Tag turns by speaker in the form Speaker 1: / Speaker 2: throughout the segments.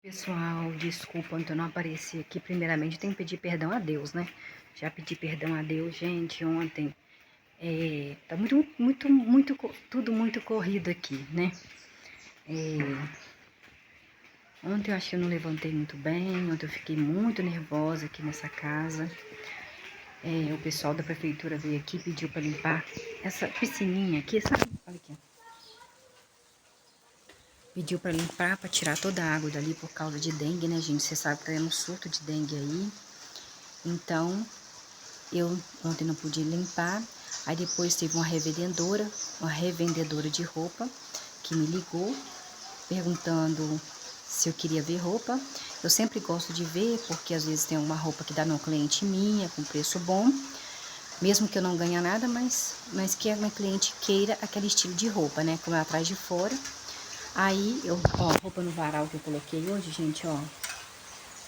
Speaker 1: Pessoal, desculpa ontem eu não apareci aqui. Primeiramente, eu tenho que pedir perdão a Deus, né? Já pedi perdão a Deus, gente. Ontem tá tudo muito corrido aqui, né? Ontem eu acho que eu não levantei muito bem. Ontem eu fiquei muito nervosa aqui nessa casa. O pessoal da prefeitura veio aqui e pediu para limpar essa piscininha aqui, sabe? Olha aqui. Pediu para limpar, para tirar toda a água dali por causa de dengue, né, gente? Você sabe que tá tendo um surto de dengue aí. Então, eu ontem não pude limpar, aí depois teve uma revendedora de roupa, que me ligou, perguntando se eu queria ver roupa. Eu sempre gosto de ver, porque às vezes tem uma roupa que dá no cliente minha, com preço bom, mesmo que eu não ganhe nada, mas que a minha cliente queira aquele estilo de roupa, né, como é atrás de fora. Aí, roupa no varal que eu coloquei hoje, gente, ó.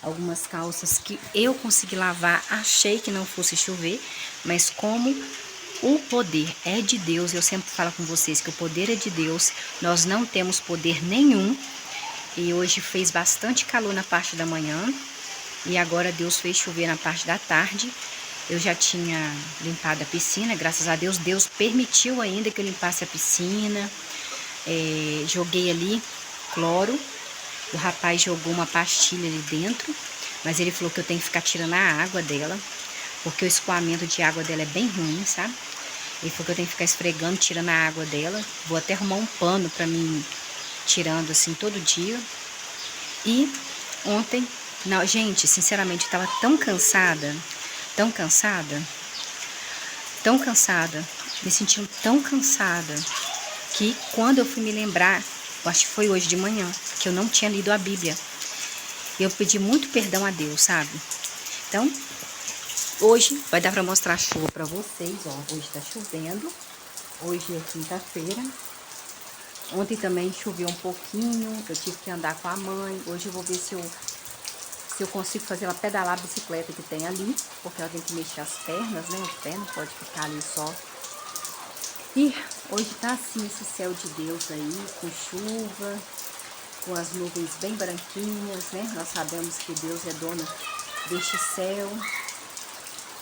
Speaker 1: Algumas calças que eu consegui lavar, achei que não fosse chover, mas como o poder é de Deus, eu sempre falo com vocês que o poder é de Deus, nós não temos poder nenhum, e hoje fez bastante calor na parte da manhã, e agora Deus fez chover na parte da tarde. Eu já tinha limpado a piscina, graças a Deus, Deus permitiu ainda que eu limpasse a piscina, joguei ali cloro. O rapaz jogou uma pastilha ali dentro, mas ele falou que eu tenho que ficar tirando a água dela, porque o escoamento de água dela é bem ruim, sabe? Ele falou que eu tenho que ficar esfregando, tirando a água dela. Vou até arrumar um pano pra mim tirando assim todo dia. E ontem, não, gente, sinceramente, eu tava tão cansada, tão cansada, tão cansada, me sentindo tão cansada, que quando eu fui me lembrar, eu acho que foi hoje de manhã, que eu não tinha lido a Bíblia. Eu pedi muito perdão a Deus, sabe? Então, hoje vai dar pra mostrar a chuva pra vocês, ó. Hoje tá chovendo. Hoje é quinta-feira. Ontem também choveu um pouquinho. Eu tive que andar com a mãe. Hoje eu vou ver se eu consigo fazer ela pedalar a bicicleta que tem ali. Porque ela tem que mexer as pernas, né? O pé não pode ficar ali só. E hoje tá assim esse céu de Deus aí, com chuva, com as nuvens bem branquinhas, né? Nós sabemos que Deus é dono deste céu.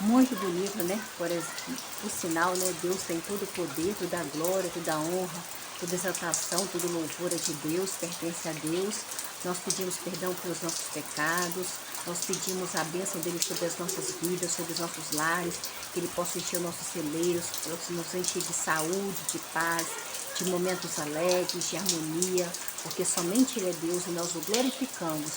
Speaker 1: Muito bonito, né? Por sinal, né? Deus tem todo o poder, toda a glória, toda a honra, toda a exaltação, toda a louvor é de Deus, pertence a Deus. Nós pedimos perdão pelos nossos pecados, nós pedimos a bênção dele sobre as nossas vidas, sobre os nossos lares, que ele possa encher os nossos celeiros, possa nos encher de saúde, de paz, de momentos alegres, de harmonia, porque somente ele é Deus e nós o glorificamos.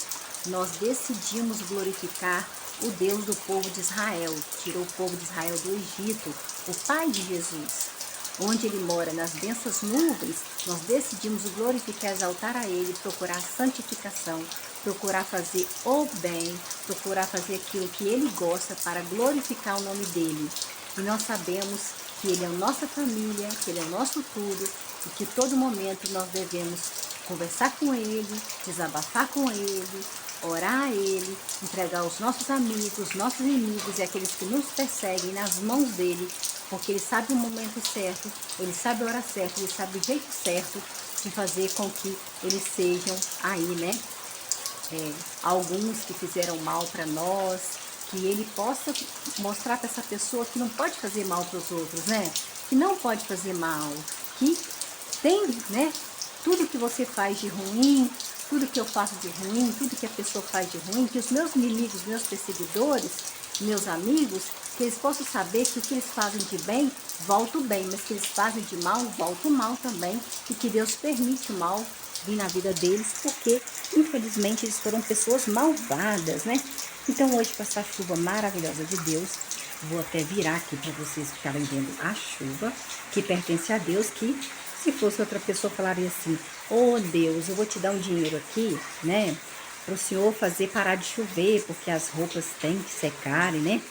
Speaker 1: Nós decidimos glorificar o Deus do povo de Israel, que tirou o povo de Israel do Egito, o Pai de Jesus. Onde ele mora, nas densas nuvens, nós decidimos glorificar, exaltar a ele, procurar a santificação, procurar fazer o bem, procurar fazer aquilo que ele gosta para glorificar o nome dele. E nós sabemos que ele é a nossa família, que ele é o nosso tudo, e que todo momento nós devemos conversar com ele, desabafar com ele, orar a ele, entregar os nossos amigos, nossos inimigos e aqueles que nos perseguem nas mãos dele, porque ele sabe o momento certo, ele sabe a hora certa, ele sabe o jeito certo de fazer com que eles sejam aí, né? Alguns que fizeram mal para nós, que ele possa mostrar para essa pessoa que não pode fazer mal para os outros, né? Que não pode fazer mal, que tem, né? Tudo que você faz de ruim, tudo que eu faço de ruim, tudo que a pessoa faz de ruim, que os meus inimigos, meus perseguidores, meus amigos, que eles possam saber que o que eles fazem de bem, volta o bem, mas que eles fazem de mal, volta o mal também, e que Deus permite o mal vir na vida deles, porque infelizmente eles foram pessoas malvadas, né? Então hoje, com essa chuva maravilhosa de Deus, vou até virar aqui para vocês ficarem vendo a chuva, que pertence a Deus, que se fosse outra pessoa falaria assim: oh Deus, eu vou te dar um dinheiro aqui, né? Para o Senhor fazer parar de chover, porque as roupas têm que secarem, né?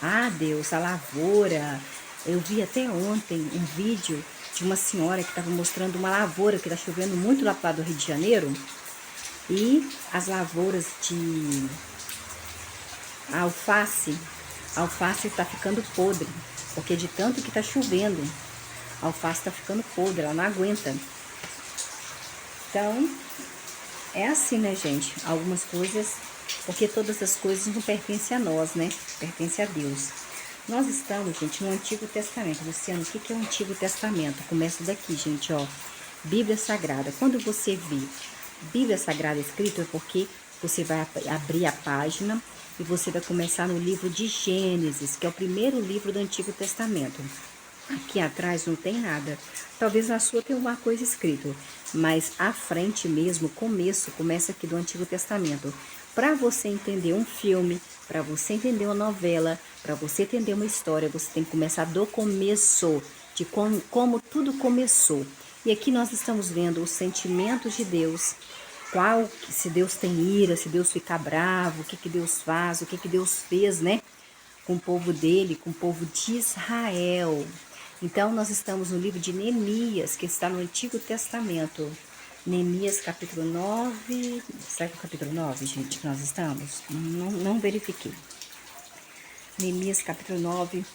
Speaker 1: Ah, Deus, a lavoura. Eu vi até ontem um vídeo de uma senhora que estava mostrando uma lavoura que está chovendo muito lá para do Rio de Janeiro. E as lavouras de alface, a alface está ficando podre, porque de tanto que está chovendo, a alface está ficando podre, ela não aguenta. Então, é assim, né, gente? Algumas coisas, porque todas as coisas não pertencem a nós, né? Pertencem a Deus. Nós estamos, gente, no Antigo Testamento. Luciano, o que é o Antigo Testamento? Começa daqui, gente, ó. Bíblia Sagrada. Quando você vê Bíblia Sagrada escrita, é porque você vai abrir a página e você vai começar no livro de Gênesis, que é o primeiro livro do Antigo Testamento. Aqui atrás não tem nada. Talvez na sua tenha alguma coisa escrito, mas à frente mesmo, começa aqui do Antigo Testamento. Para você entender um filme, para você entender uma novela, para você entender uma história, você tem que começar do começo, de como tudo começou. E aqui nós estamos vendo os sentimentos de Deus, se Deus tem ira, se Deus fica bravo, o que Deus faz, o que Deus fez, né? Com o povo dele, com o povo de Israel. Então, nós estamos no livro de Neemias, que está no Antigo Testamento. Neemias, capítulo 9. Será que é o capítulo 9, gente, que nós estamos? Não verifiquei. Neemias, capítulo 9.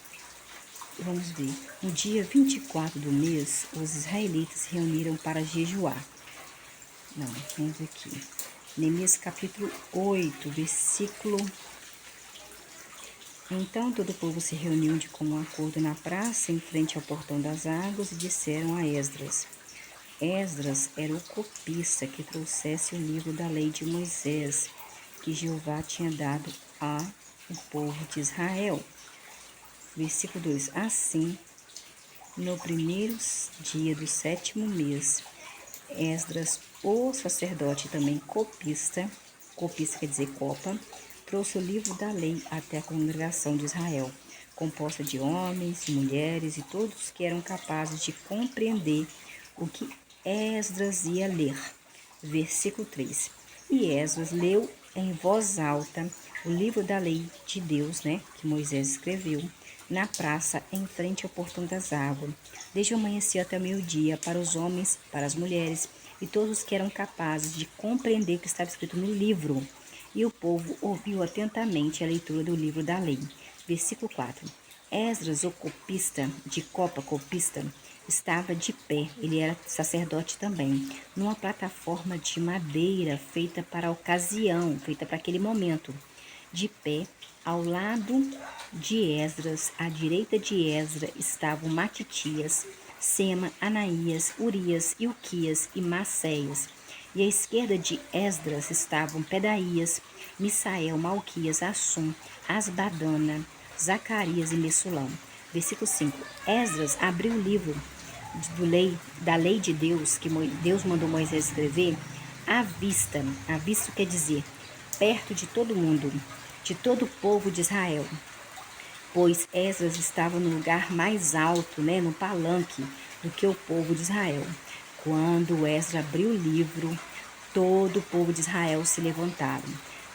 Speaker 1: Vamos ver. No dia 24 do mês, os israelitas se reuniram para jejuar. Não, vamos aqui. Neemias, capítulo 8, versículo... Então todo o povo se reuniu de comum acordo na praça, em frente ao portão das águas, e disseram a Esdras. Esdras era o copista que trouxesse o livro da lei de Moisés, que Jeová tinha dado ao povo de Israel. Versículo 2. Assim, no primeiro dia do 7º mês, Esdras, o sacerdote também copista quer dizer copa, trouxe o livro da lei até a congregação de Israel, composta de homens, mulheres e todos que eram capazes de compreender o que Esdras ia ler. Versículo 3. E Esdras leu em voz alta o livro da lei de Deus, né, que Moisés escreveu, na praça em frente ao portão das águas, desde o amanhecer até o meio-dia, para os homens, para as mulheres e todos os que eram capazes de compreender o que estava escrito no livro. E o povo ouviu atentamente a leitura do livro da lei. Versículo 4. Esdras, o copista, de copa copista, estava de pé, ele era sacerdote também, numa plataforma de madeira feita para a ocasião, feita para aquele momento. De pé, ao lado de Esdras, à direita de Esdras, estavam Matitias, Sema, Anaías, Urias, Ilquias e Maceias. E à esquerda de Esdras estavam Pedaías, Misael, Malquias, Assum, Asbadana, Zacarias e Messulão. Versículo 5. Esdras abriu o livro da lei de Deus, que Deus mandou Moisés escrever, à vista quer dizer, perto de todo mundo, de todo o povo de Israel. Pois Esdras estava no lugar mais alto, né, no palanque, do que o povo de Israel. Quando Esdras abriu o livro, todo o povo de Israel se levantaram.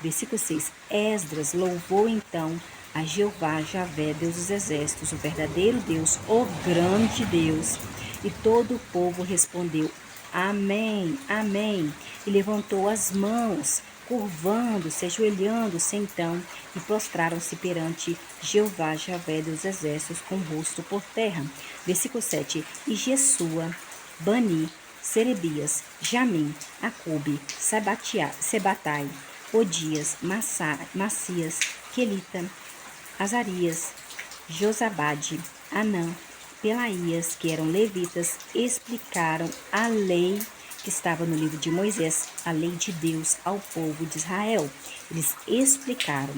Speaker 1: Versículo 6. Esdras louvou então a Jeová, Javé, Deus dos exércitos, o verdadeiro Deus, o grande Deus. E todo o povo respondeu, amém, amém. E levantou as mãos, curvando-se, ajoelhando-se então, e prostraram-se perante Jeová, Javé, Deus dos exércitos, com o rosto por terra. Versículo 7. E Jesua, Bani, Serebias, Jamim, Acube, Sebatai, Odias, Macias, Quelita, Azarias, Josabade, Anã, Pelaías, que eram levitas, explicaram a lei que estava no livro de Moisés, a lei de Deus ao povo de Israel. Eles explicaram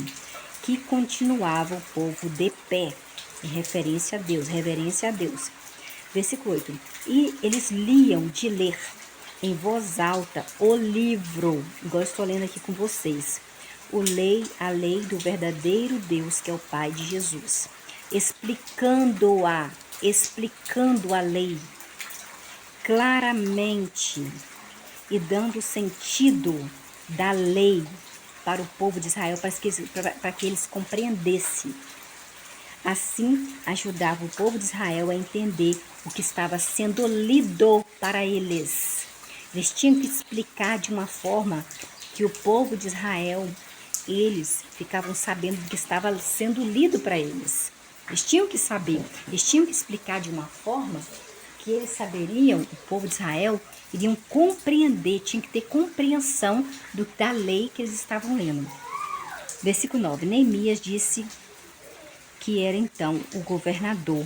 Speaker 1: que continuava o povo de pé, em referência a Deus, reverência a Deus. Versículo 8. E eles liam de ler em voz alta o livro, igual eu estou lendo aqui com vocês, a lei do verdadeiro Deus, que é o Pai de Jesus, explicando a lei claramente e dando sentido da lei para o povo de Israel, para que eles compreendessem. Assim, ajudava o povo de Israel a entender o que estava sendo lido para eles. Eles tinham que explicar de uma forma que o povo de Israel, eles ficavam sabendo do que estava sendo lido para eles. Eles tinham que saber, eles tinham que explicar de uma forma que que eles saberiam, o povo de Israel, iriam compreender, tinha que ter compreensão da lei que eles estavam lendo. Versículo 9, Neemias disse que era então o governador.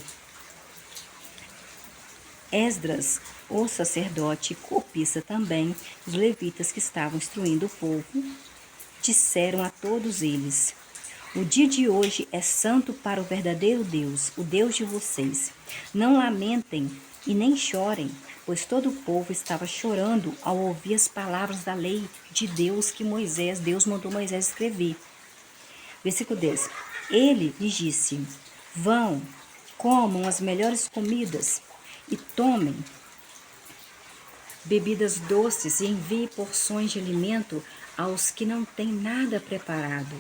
Speaker 1: Esdras, o sacerdote, copista também, os levitas que estavam instruindo o povo, disseram a todos eles: o dia de hoje é santo para o verdadeiro Deus, o Deus de vocês. Não lamentem e nem chorem, pois todo o povo estava chorando ao ouvir as palavras da lei de Deus que Deus mandou Moisés escrever. Versículo 10. Ele lhes disse: vão, comam as melhores comidas e tomem bebidas doces e envie porções de alimento aos que não têm nada preparado,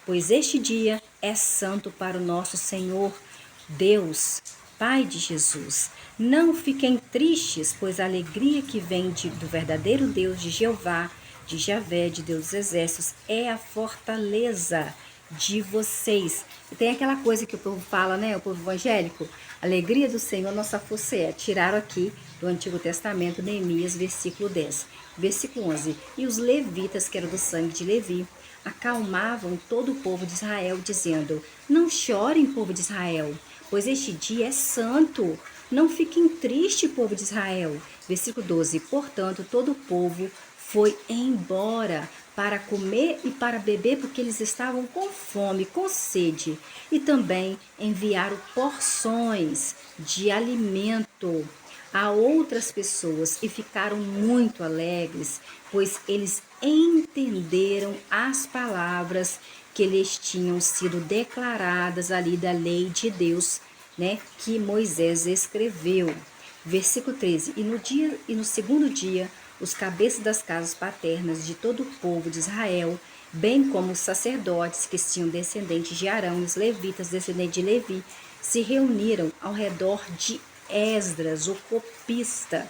Speaker 1: pois este dia é santo para o nosso Senhor Deus, Pai de Jesus. Não fiquem tristes, pois a alegria que vem do verdadeiro Deus, de Jeová, de Javé, de Deus dos Exércitos, é a fortaleza de vocês. E tem aquela coisa que o povo fala, né? O povo evangélico: alegria do Senhor, nossa força é. Tiraram aqui do Antigo Testamento, Neemias, versículo 10. Versículo 11. E os levitas, que eram do sangue de Levi, acalmavam todo o povo de Israel, dizendo: não chorem, povo de Israel, pois este dia é santo. Não fiquem tristes, povo de Israel. Versículo 12. Portanto, todo o povo foi embora para comer e para beber, porque eles estavam com fome, com sede. E também enviaram porções de alimento a outras pessoas e ficaram muito alegres, pois eles entenderam as palavras que lhes tinham sido declaradas ali da lei de Deus, né, que Moisés escreveu. Versículo 13. E no segundo dia, os cabeças das casas paternas de todo o povo de Israel, bem como os sacerdotes que tinham descendentes de Arão, os levitas descendentes de Levi, se reuniram ao redor de Esdras, o copista,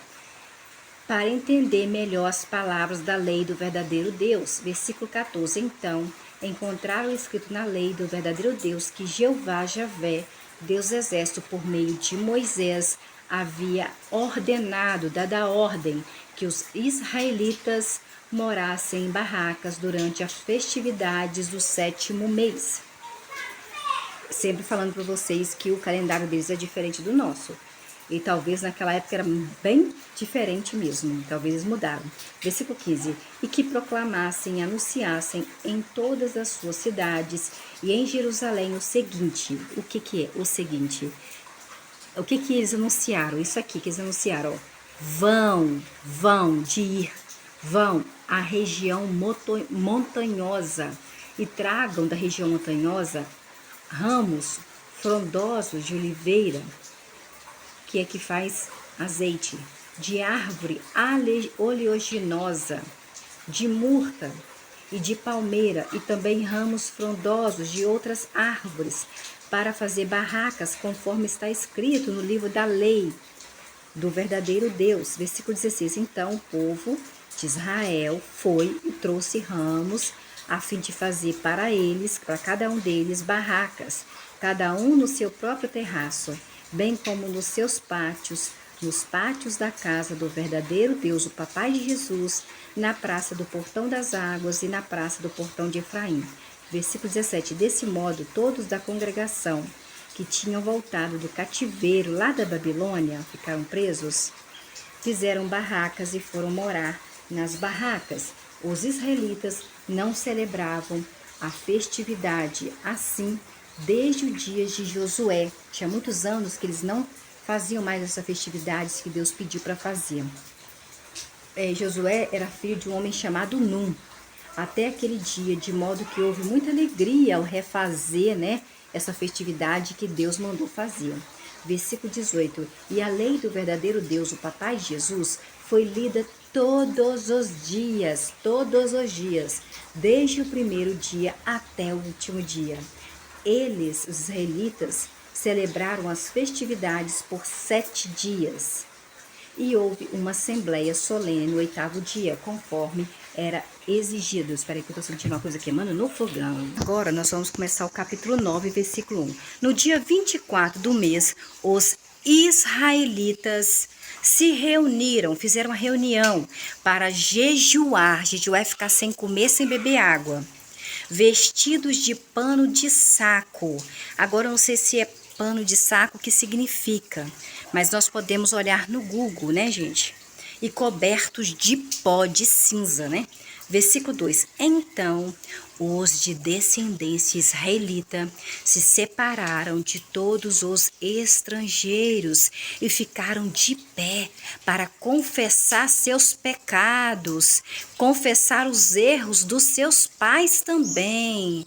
Speaker 1: para entender melhor as palavras da lei do verdadeiro Deus. Versículo 14. Então, encontraram escrito na lei do verdadeiro Deus que Jeová, Javé, Deus do exército, por meio de Moisés, havia ordenado, dada a ordem, que os israelitas morassem em barracas durante as festividades do 7º mês. Sempre falando para vocês que o calendário deles é diferente do nosso. E talvez naquela época era bem diferente mesmo. Talvez eles mudaram. Versículo 15. E que proclamassem e anunciassem em todas as suas cidades e em Jerusalém o seguinte. O que é o seguinte? O que eles anunciaram? Isso aqui que eles anunciaram. Ó. Vão à região montanhosa e tragam da região montanhosa ramos frondosos de oliveira, que é que faz azeite, de árvore oleaginosa, de murta e de palmeira, e também ramos frondosos de outras árvores, para fazer barracas, conforme está escrito no livro da lei do verdadeiro Deus. Versículo 16. Então o povo de Israel foi e trouxe ramos, a fim de fazer para eles, para cada um deles, barracas, cada um no seu próprio terraço, bem como nos seus pátios, nos pátios da casa do verdadeiro Deus, o Papai de Jesus, na praça do Portão das Águas e na praça do Portão de Efraim. Versículo 17. Desse modo, todos da congregação que tinham voltado do cativeiro lá da Babilônia, ficaram presos, fizeram barracas e foram morar nas barracas. Os israelitas não celebravam a festividade assim desde os dias de Josué. Tinha muitos anos que eles não faziam mais essa festividade que Deus pediu para fazer. Josué era filho de um homem chamado Num, até aquele dia, de modo que houve muita alegria ao refazer, né, essa festividade que Deus mandou fazer. Versículo 18. E a lei do verdadeiro Deus, o Papai de Jesus, foi lida todos os dias, desde o primeiro dia até o último dia. Eles, os israelitas, celebraram as festividades por 7 dias. E houve uma assembleia solene no 8º dia, conforme era exigido. Espera aí que eu estou sentindo uma coisa queimando no fogão. Agora nós vamos começar o capítulo 9, versículo 1. No dia 24 do mês, os israelitas se reuniram, fizeram uma reunião para jejuar. Jejuar é ficar sem comer, sem beber água. Vestidos de pano de saco. Agora eu não sei se é pano de saco, o que significa, mas nós podemos olhar no Google, né, gente? E cobertos de pó de cinza, né? Versículo 2. Então, os de descendência israelita se separaram de todos os estrangeiros e ficaram de pé para confessar seus pecados, confessar os erros dos seus pais também.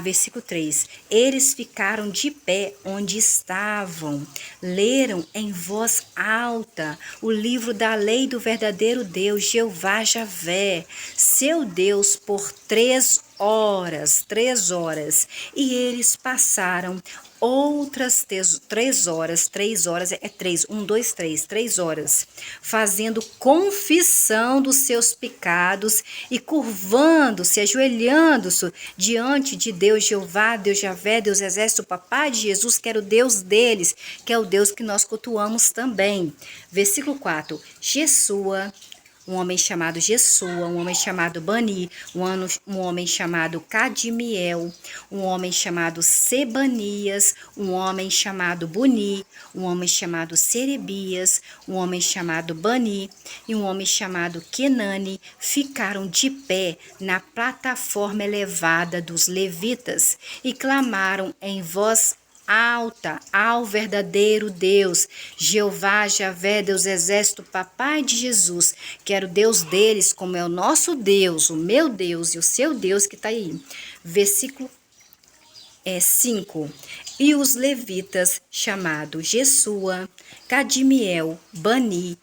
Speaker 1: Versículo 3. Eles ficaram de pé onde estavam, leram em voz alta o livro da lei do verdadeiro Deus, Jeová Javé, seu Deus, por 3 horas, e eles passaram outras 3 horas, 3 horas, 3 horas, fazendo confissão dos seus pecados e curvando-se, ajoelhando-se diante de Deus Jeová, Deus Javé, Deus Exército, Papai de Jesus, que era o Deus deles, que é o Deus que nós cultuamos também. Versículo 4, Jesua, um homem chamado Jesua, um homem chamado Bani, um homem chamado Cadmiel, um homem chamado Sebanias, um homem chamado Buni, um homem chamado Serebias, um homem chamado Bani e um homem chamado Kenani ficaram de pé na plataforma elevada dos levitas e clamaram em voz alta ao verdadeiro Deus, Jeová, Javé, Deus Exército, Papai de Jesus, que era o Deus deles, como é o nosso Deus, o meu Deus e o seu Deus que está aí. Versículo 5. E os levitas, chamados Jesua, Cadmiel, Bani,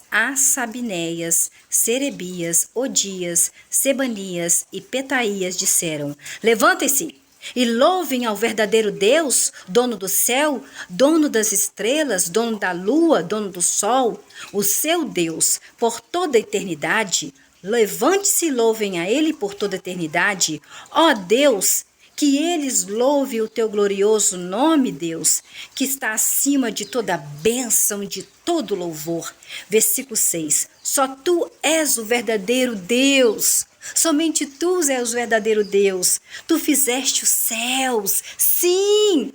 Speaker 1: Assabinéias, Serebias, Odias, Sebanias e Petaías disseram: levantem-se e louvem ao verdadeiro Deus, dono do céu, dono das estrelas, dono da lua, dono do sol, o seu Deus, por toda a eternidade. Levante-se e louvem a ele por toda a eternidade. Ó Deus, que eles louvem o teu glorioso nome, Deus, que está acima de toda bênção e de todo louvor. Versículo 6. Só tu és o verdadeiro Deus. Somente tu és o verdadeiro Deus. Tu fizeste os céus. Sim,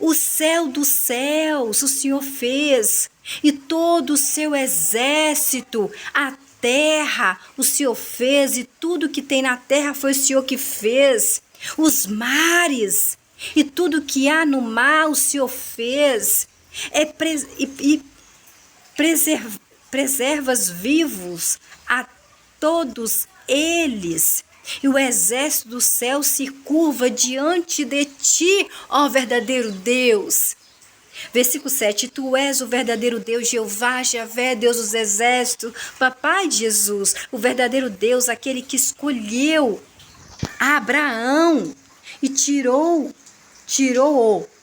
Speaker 1: o céu dos céus o Senhor fez. E todo o seu exército, a terra o Senhor fez. E tudo que tem na terra foi o Senhor que fez. Os mares e tudo que há no mar o Senhor fez. Preservas vivos a todos eles, e o exército do céu se curva diante de ti, ó verdadeiro Deus. Versículo 7, tu és o verdadeiro Deus, Jeová, Javé, Deus dos exércitos, Papai de Jesus, o verdadeiro Deus, aquele que Abraão e tirou-o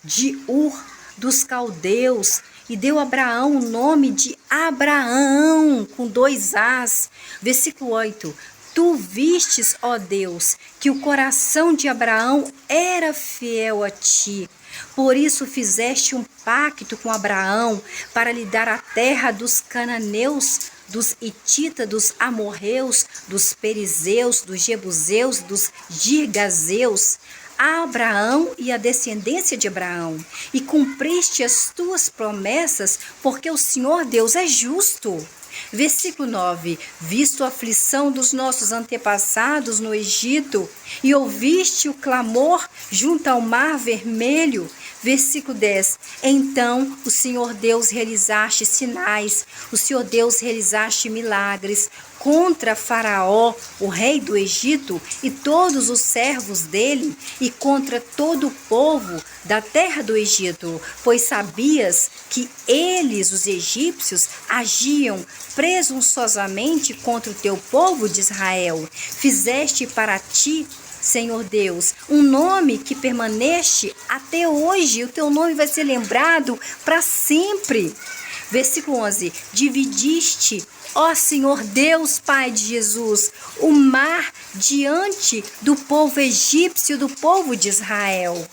Speaker 1: de Ur dos caldeus e deu a Abraão o nome de Abraão, com 2 As. Versículo 8, tu vistes, ó Deus, que o coração de Abraão era fiel a ti. Por isso fizeste um pacto com Abraão para lhe dar a terra dos cananeus, dos hititas, dos amorreus, dos perizeus, dos jebuseus, dos girgazeus, a Abraão e a descendência de Abraão, e cumpriste as tuas promessas, porque o Senhor Deus é justo. Versículo 9, visto a aflição dos nossos antepassados no Egito, e ouviste o clamor junto ao mar vermelho. Versículo 10, então o Senhor Deus realizaste sinais, o Senhor Deus realizaste milagres contra Faraó, o rei do Egito, e todos os servos dele, e contra todo o povo da terra do Egito, pois sabias que eles, os egípcios, agiam presunçosamente contra o teu povo de Israel. Fizeste para ti, Senhor Deus, um nome que permanece até hoje, o teu nome vai ser lembrado para sempre. Versículo 11, dividiste, ó Senhor Deus, Pai de Jesus, o mar diante do povo egípcio, do povo de Israel.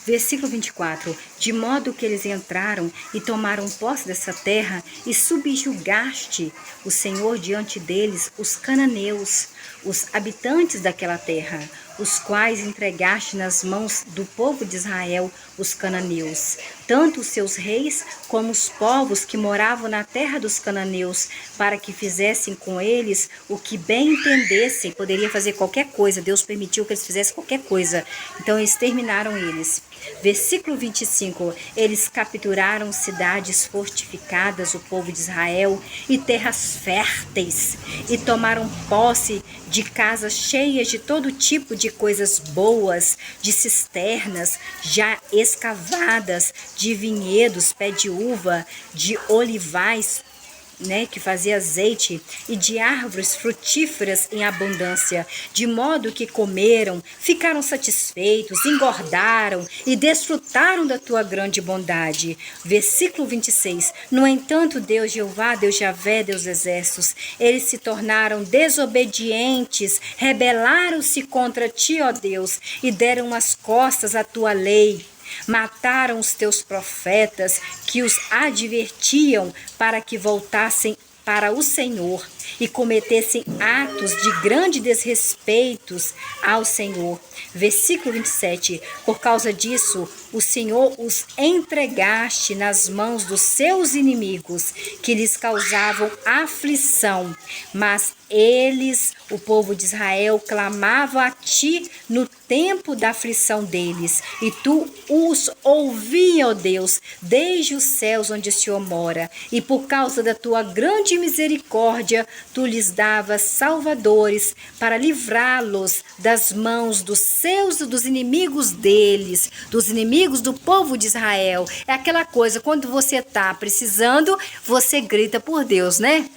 Speaker 1: Versículo 24. De modo que eles entraram e tomaram posse dessa terra, e subjugaste o Senhor diante deles os cananeus, os habitantes daquela terra, os quais entregaste nas mãos do povo de Israel, os cananeus, tanto os seus reis como os povos que moravam na terra dos cananeus, para que fizessem com eles o que bem entendessem. Poderia fazer qualquer coisa, Deus permitiu que eles fizessem qualquer coisa, então exterminaram eles. Versículo 25, eles capturaram cidades fortificadas, o povo de Israel, e terras férteis, e tomaram posse de casas cheias de todo tipo de coisas boas, de cisternas já escavadas, de vinhedos, pé de uva, de olivais, que fazia azeite, e de árvores frutíferas em abundância, de modo que comeram, ficaram satisfeitos, engordaram e desfrutaram da tua grande bondade. Versículo 26. No entanto, Deus Jeová, Deus Javé, Deus exércitos, eles se tornaram desobedientes, rebelaram-se contra ti, ó Deus, e deram as costas à tua lei. Mataram os teus profetas que os advertiam para que voltassem para o Senhor e cometessem atos de grande desrespeitos ao Senhor. Versículo 27. Por causa disso, o Senhor os entregaste nas mãos dos seus inimigos, que lhes causavam aflição. Mas eles, o povo de Israel, clamavam a ti no tempo da aflição deles, e tu os ouvias, ó Deus, desde os céus onde o Senhor mora, e por causa da tua grande misericórdia, tu lhes davas salvadores para livrá-los das mãos dos inimigos deles, dos inimigos do povo de Israel. É aquela coisa, quando você está precisando, você grita por Deus, né?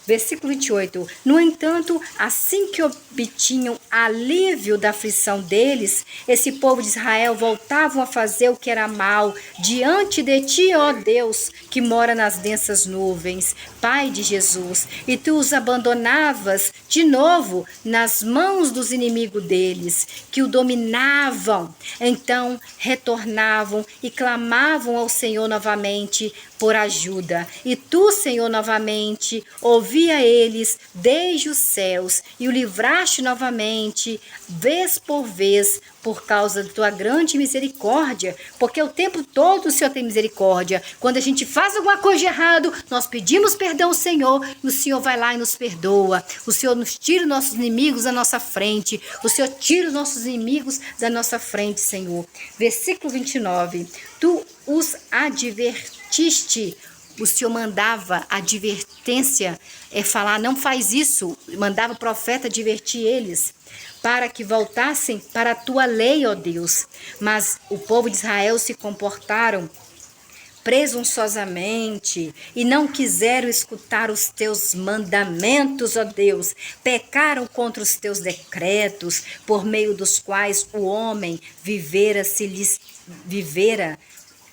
Speaker 1: Versículo 28. No entanto, assim que obtinham alívio da aflição deles, esse povo de Israel voltavam a fazer o que era mal diante de ti, ó Deus, que mora nas densas nuvens, Pai de Jesus, e tu os abandonavas de novo nas mãos dos inimigos deles, que o dominavam. Então retornavam e clamavam ao Senhor novamente por ajuda. E tu, Senhor, novamente ouvia eles desde os céus e o livraste novamente, vez por vez, por causa da tua grande misericórdia, porque o tempo todo o Senhor tem misericórdia. Quando a gente faz alguma coisa de errado, nós pedimos perdão ao Senhor, e o Senhor vai lá e nos perdoa. O Senhor nos tira os nossos inimigos da nossa frente. O Senhor tira os nossos inimigos da nossa frente, Senhor. Versículo 29. Tu os advertiste. O Senhor mandava advertência, falar, não faz isso. Mandava o profeta advertir eles, para que voltassem para a tua lei, ó Deus. Mas o povo de Israel se comportaram presunçosamente e não quiseram escutar os teus mandamentos, ó Deus. Pecaram contra os teus decretos, por meio dos quais o homem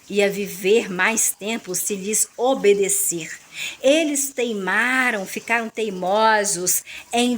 Speaker 1: ia viver mais tempo se lhes obedecer. Eles teimaram, ficaram teimosos em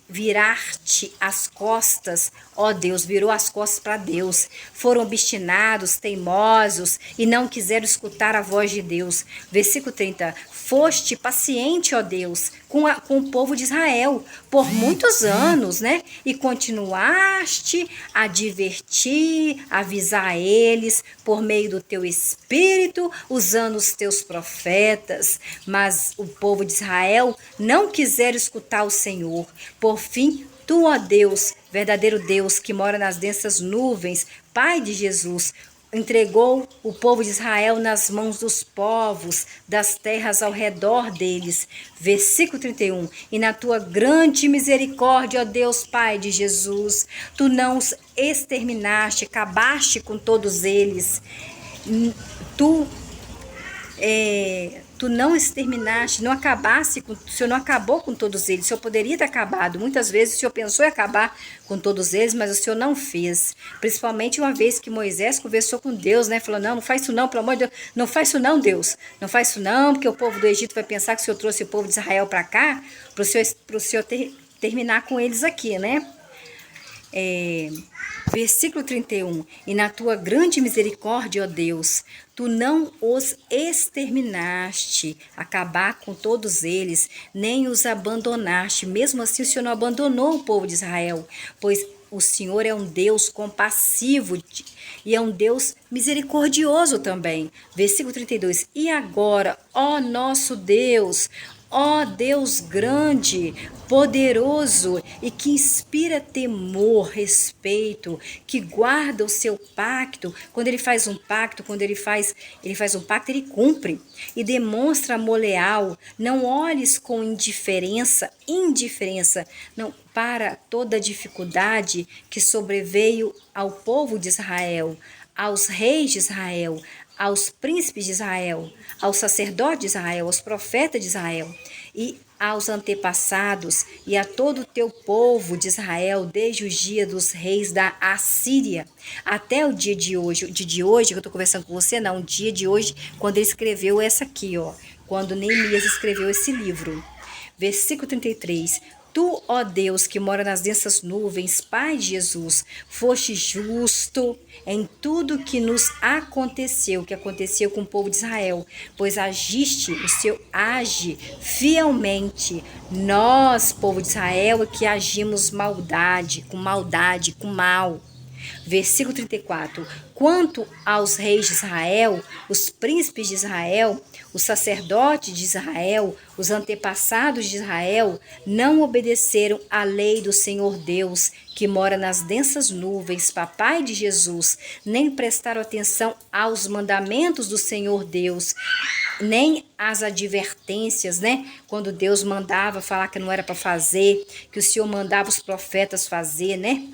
Speaker 1: virar-te as costas, ó Deus, virou as costas para Deus. Foram obstinados, teimosos e não quiseram escutar a voz de Deus. Versículo 30. Foste paciente, ó Deus, com o povo de Israel por muitos anos, E continuaste a advertir, avisar eles por meio do teu Espírito, usando os teus profetas. Mas o povo de Israel não quiseram escutar o Senhor. Por fim, tu, ó Deus, verdadeiro Deus, que mora nas densas nuvens, Pai de Jesus, entregou o povo de Israel nas mãos dos povos, das terras ao redor deles. Versículo 31. E na tua grande misericórdia, ó Deus, Pai de Jesus, tu não os exterminaste, acabaste com todos eles. Tu não exterminaste, não acabaste, o Senhor não acabou com todos eles. O Senhor poderia ter acabado. Muitas vezes o Senhor pensou em acabar com todos eles, mas o Senhor não fez. Principalmente uma vez que Moisés conversou com Deus, Falou, não faz isso não, pelo amor de Deus. Não faz isso não, Deus. Não faz isso não, porque o povo do Egito vai pensar que o Senhor trouxe o povo de Israel para cá, para o Senhor terminar com eles aqui, Versículo 31. E na tua grande misericórdia, ó Deus, tu não os exterminaste, acabar com todos eles, nem os abandonaste. Mesmo assim, o Senhor não abandonou o povo de Israel, pois o Senhor é um Deus compassivo e é um Deus misericordioso também. Versículo 32. E agora, ó nosso Deus, ó Deus grande, poderoso e que inspira temor, respeito, que guarda o seu pacto. Quando ele faz um pacto, ele cumpre e demonstra amor leal. Não olhes com indiferença, não, para toda dificuldade que sobreveio ao povo de Israel, aos reis de Israel, aos príncipes de Israel, aos sacerdotes de Israel, aos profetas de Israel e aos antepassados e a todo o teu povo de Israel, desde o dia dos reis da Assíria até o dia de hoje. O dia de hoje que eu estou conversando com você, não, o dia de hoje, quando ele escreveu essa aqui, ó, quando Neemias escreveu esse livro. Versículo 33. Tu, ó Deus, que mora nas densas nuvens, Pai de Jesus, foste justo em tudo que nos aconteceu, que aconteceu com o povo de Israel, pois age fielmente. Nós, povo de Israel, é que agimos maldade, com mal. Versículo 34. Quanto aos reis de Israel, os príncipes de Israel, os sacerdotes de Israel, os antepassados de Israel, não obedeceram à lei do Senhor Deus, que mora nas densas nuvens, papai de Jesus, nem prestaram atenção aos mandamentos do Senhor Deus, nem às advertências, né? Quando Deus mandava falar que não era para fazer, que o Senhor mandava os profetas fazer, né?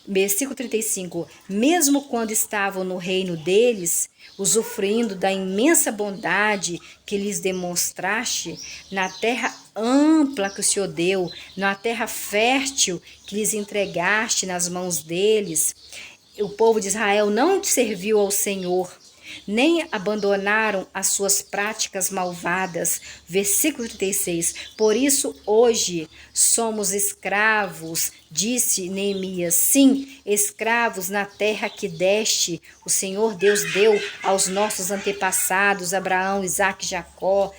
Speaker 1: Versículo 35. Mesmo quando estavam no reino deles, usufruindo da imensa bondade que lhes demonstraste, na terra ampla que o Senhor deu, na terra fértil que lhes entregaste nas mãos deles, o povo de Israel não serviu ao Senhor, nem abandonaram as suas práticas malvadas. Versículo 36. Por isso, hoje somos escravos, disse Neemias. Sim, escravos na terra que deste, o Senhor Deus deu aos nossos antepassados, Abraão, Isaque, Jacó,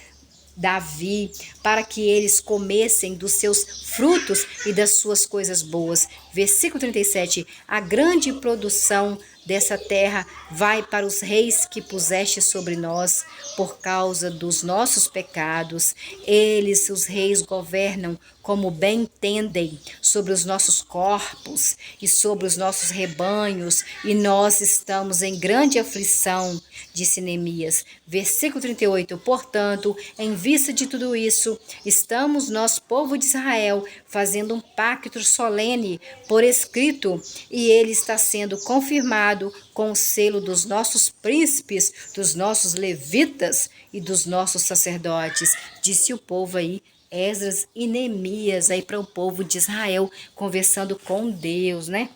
Speaker 1: Davi, para que eles comessem dos seus frutos e das suas coisas boas. Versículo 37. A grande produção dessa terra vai para os reis que puseste sobre nós por causa dos nossos pecados. Eles, os reis, governam como bem entendem sobre os nossos corpos e sobre os nossos rebanhos, e nós estamos em grande aflição, disse Neemias. Versículo 38. Portanto, em vista de tudo isso, estamos nós, povo de Israel, fazendo um pacto solene por escrito, e ele está sendo confirmado com o selo dos nossos príncipes, dos nossos levitas e dos nossos sacerdotes. Disse o povo aí, Esdras e Neemias, aí para o povo de Israel, conversando com Deus, né?